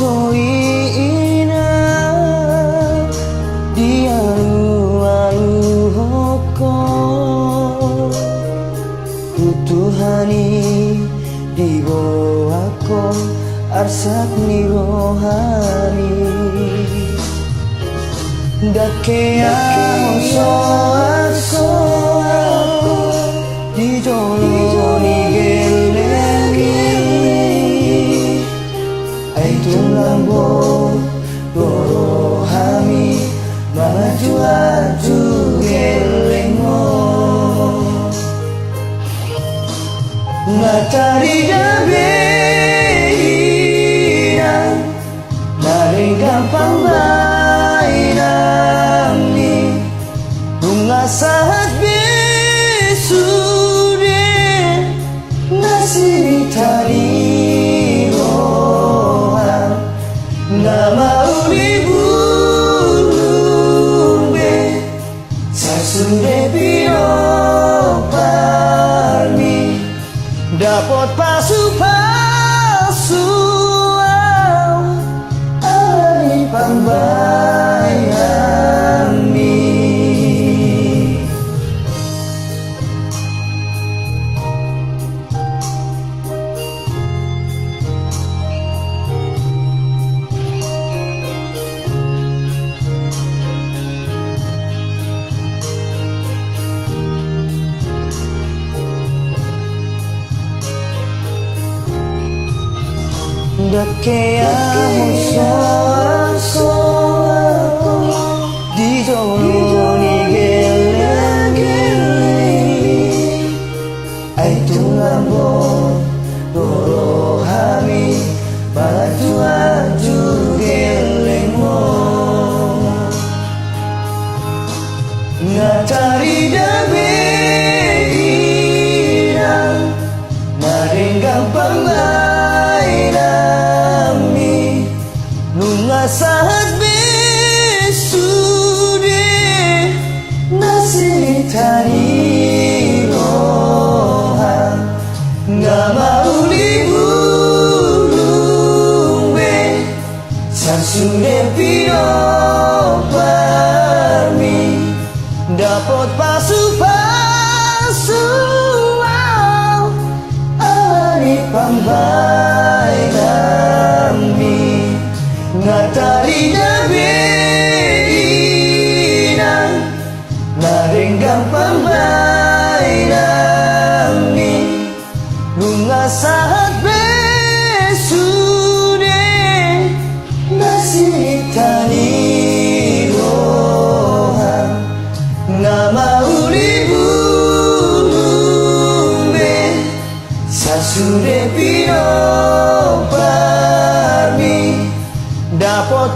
ina dia alu hoko kutuhani di bawahku arsak ni rohani dakea so di jolo ni gelengi ai tulambo rohani maju aju gelengo matahari dabe maring gampang mainami bunga saat besude nasi tari rohan nama ulibulung be sasude biopani dapat pasu-pasu ari pambayani dakea so di jolo ni gelengi ai tulambo rohani maju aju gelengo ngatari dabe maring gampang saat besude nasi tari rohan nama ulibulung be sasude piopami dapat pasu-pasu ari pambayani ngatari dabe ina maring gampang mainami bunga saat besude nasi tani rohan nama ulibulung be sasude piopami dapat